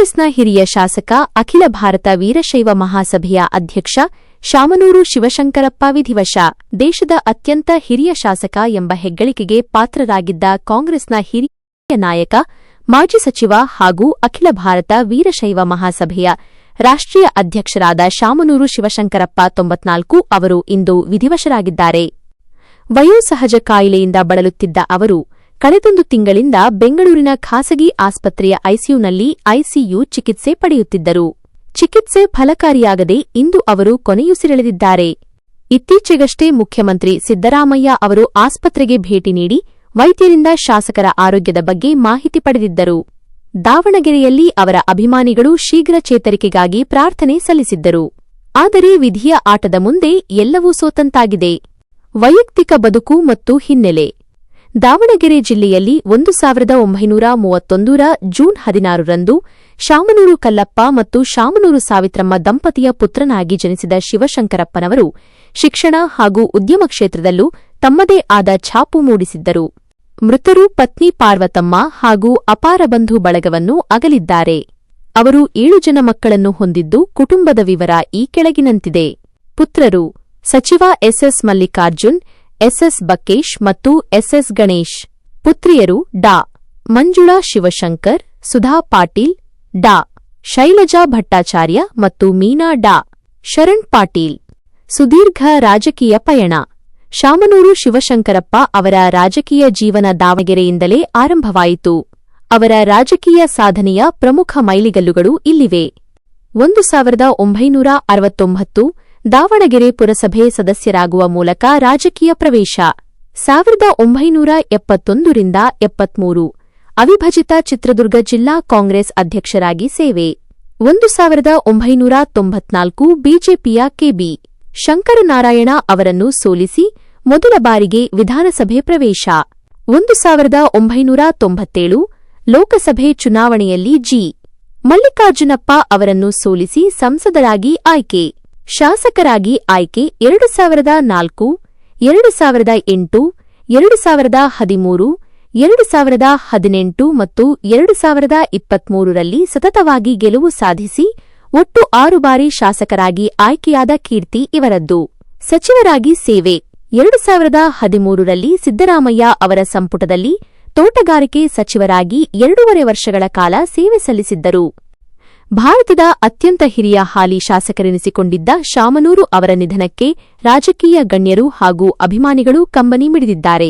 ಕಾಂಗ್ರೆಸ್ನ ಹಿರಿಯ ಶಾಸಕ ಅಖಿಲ ಭಾರತ ವೀರಶೈವ ಮಹಾಸಭೆಯ ಅಧ್ಯಕ್ಷ ಶಾಮನೂರು ಶಿವಶಂಕರಪ್ಪ ವಿಧಿವಶ. ದೇಶದ ಅತ್ಯಂತ ಹಿರಿಯ ಶಾಸಕ ಎಂಬ ಹೆಗ್ಗಳಿಕೆಗೆ ಪಾತ್ರರಾಗಿದ್ದ ಕಾಂಗ್ರೆಸ್ನ ಹಿರಿಯ ನಾಯಕ, ಮಾಜಿ ಸಚಿವ ಹಾಗೂ ಅಖಿಲ ಭಾರತ ವೀರಶೈವ ಮಹಾಸಭೆಯ ರಾಷ್ಟ್ರೀಯ ಅಧ್ಯಕ್ಷರಾದ ಶಾಮನೂರು ಶಿವಶಂಕರಪ್ಪ 94 ಅವರು ಇಂದು ವಿಧಿವಶರಾಗಿದ್ದಾರೆ. ವಯೋಸಹಜ ಕಾಯಿಲೆಯಿಂದ ಬಳಲುತ್ತಿದ್ದ ಅವರು ಕಳೆದೊಂದು ತಿಂಗಳಿಂದ ಬೆಂಗಳೂರಿನ ಖಾಸಗಿ ಆಸ್ಪತ್ರೆಯ ಐಸಿಯುನಲ್ಲಿ ಐಸಿಯು ಚಿಕಿತ್ಸೆ ಪಡೆಯುತ್ತಿದ್ದರು. ಚಿಕಿತ್ಸೆ ಫಲಕಾರಿಯಾಗದೆ ಇಂದು ಅವರು ಕೊನೆಯುಸಿರೆಳೆದಿದ್ದಾರೆ. ಇತ್ತೀಚೆಗಷ್ಟೇ ಮುಖ್ಯಮಂತ್ರಿ ಸಿದ್ದರಾಮಯ್ಯ ಅವರು ಆಸ್ಪತ್ರೆಗೆ ಭೇಟಿ ನೀಡಿ ವೈದ್ಯರಿಂದ ಶಾಸಕರ ಆರೋಗ್ಯದ ಬಗ್ಗೆ ಮಾಹಿತಿ ಪಡೆದಿದ್ದರು. ದಾವಣಗೆರೆಯಲ್ಲಿ ಅವರ ಅಭಿಮಾನಿಗಳು ಶೀಘ್ರ ಚೇತರಿಕೆಗಾಗಿ ಪ್ರಾರ್ಥನೆ ಸಲ್ಲಿಸಿದ್ದರು. ಆದರೆ ವಿಧಿಯ ಆಟದ ಮುಂದೆ ಎಲ್ಲವೂ ಸೋತಂತಾಗಿದೆ. ವೈಯಕ್ತಿಕ ಬದುಕು ಮತ್ತು ಹಿನ್ನೆಲೆ. ದಾವಣಗೆರೆ ಜಿಲ್ಲೆಯಲ್ಲಿ 1931 ಜೂನ್ 16ರಂದು ಶಾಮನೂರು ಕಲ್ಲಪ್ಪ ಮತ್ತು ಶಾಮನೂರು ಸಾವಿತ್ರಮ್ಮ ದಂಪತಿಯ ಪುತ್ರನಾಗಿ ಜನಿಸಿದ ಶಿವಶಂಕರಪ್ಪನವರು ಶಿಕ್ಷಣ ಹಾಗೂ ಉದ್ಯಮ ಕ್ಷೇತ್ರದಲ್ಲೂ ತಮ್ಮದೇ ಆದ ಛಾಪು ಮೂಡಿಸಿದ್ದರು. ಮೃತರು ಪತ್ನಿ ಪಾರ್ವತಮ್ಮ ಹಾಗೂ ಅಪಾರ ಬಂಧು ಬಳಗವನ್ನು ಅಗಲಿದ್ದಾರೆ. ಅವರು 7 ಜನ ಮಕ್ಕಳನ್ನು ಹೊಂದಿದ್ದು, ಕುಟುಂಬದ ವಿವರ ಈ ಕೆಳಗಿನಂತಿದೆ. ಪುತ್ರರು: ಸಚಿವ ಎಸ್ಎಸ್ ಮಲ್ಲಿಕಾರ್ಜುನ್, ಎಸ್ಎಸ್ ಬಕೇಶ್ ಮತ್ತು ಎಸ್ಎಸ್ ಗಣೇಶ್. ಪುತ್ರಿಯರು: ಡಾ. ಮಂಜುಳಾ ಶಿವಶಂಕರ್, ಸುಧಾ ಪಾಟೀಲ್, ಡಾ. ಶೈಲಜಾ ಭಟ್ಟಾಚಾರ್ಯ ಮತ್ತು ಮೀನಾ ಡಾ. ಶರಣ್ ಪಾಟೀಲ್. ಸುದೀರ್ಘ ರಾಜಕೀಯ ಪಯಣ. ಶಾಮನೂರು ಶಿವಶಂಕರಪ್ಪ ಅವರ ರಾಜಕೀಯ ಜೀವನ ದಾವಣಗೆರೆಯಿಂದಲೇ ಆರಂಭವಾಯಿತು. ಅವರ ರಾಜಕೀಯ ಸಾಧನೆಯ ಪ್ರಮುಖ ಮೈಲಿಗಲ್ಲುಗಳು ಇಲ್ಲಿವೆ. 1969 ದಾವಣಗೆರೆ ಪುರಸಭೆ ಸದಸ್ಯರಾಗುವ ಮೂಲಕ ರಾಜಕೀಯ ಪ್ರವೇಶ. 1971 ರಿಂದ 73 ಅವಿಭಜಿತ ಚಿತ್ರದುರ್ಗ ಜಿಲ್ಲಾ ಕಾಂಗ್ರೆಸ್ ಅಧ್ಯಕ್ಷರಾಗಿ ಸೇವೆ. 1994 ಬಿಜೆಪಿಯ ಕೆಬಿ ಶಂಕರನಾರಾಯಣ ಅವರನ್ನು ಸೋಲಿಸಿ ಮೊದಲ ಬಾರಿಗೆ ವಿಧಾನಸಭೆ ಪ್ರವೇಶ. 1997 ಲೋಕಸಭೆ ಚುನಾವಣೆಯಲ್ಲಿ ಜಿ. ಮಲ್ಲಿಕಾರ್ಜುನಪ್ಪ ಅವರನ್ನು ಸೋಲಿಸಿ ಸಂಸದರಾಗಿ ಆಯ್ಕೆ. ಶಾಸಕರಾಗಿ ಆಯ್ಕೆ 2004, 2008, 2013, 2018 ಮತ್ತು 2023ರಲ್ಲಿ ಸತತವಾಗಿ ಗೆಲುವು ಸಾಧಿಸಿ ಒಟ್ಟು 6 ಬಾರಿ ಶಾಸಕರಾಗಿ ಆಯ್ಕೆಯಾದ ಕೀರ್ತಿ ಇವರದ್ದು. ಸಚಿವರಾಗಿ ಸೇವೆ. 2013ರಲ್ಲಿ ಸಿದ್ದರಾಮಯ್ಯ ಅವರ ಸಂಪುಟದಲ್ಲಿ ತೋಟಗಾರಿಕೆ ಸಚಿವರಾಗಿ 2.5 ವರ್ಷಗಳ ಕಾಲ ಸೇವೆ ಸಲ್ಲಿಸಿದ್ದರು. ಭಾರತದ ಅತ್ಯಂತ ಹಿರಿಯ ಹಾಲಿ ಶಾಸಕರೆನಿಸಿಕೊಂಡಿದ್ದ ಶಾಮನೂರು ಅವರ ನಿಧನಕ್ಕೆ ರಾಜಕೀಯ ಗಣ್ಯರು ಹಾಗೂ ಅಭಿಮಾನಿಗಳು ಕಂಬನಿ ಮಿಡಿದಿದ್ದಾರೆ.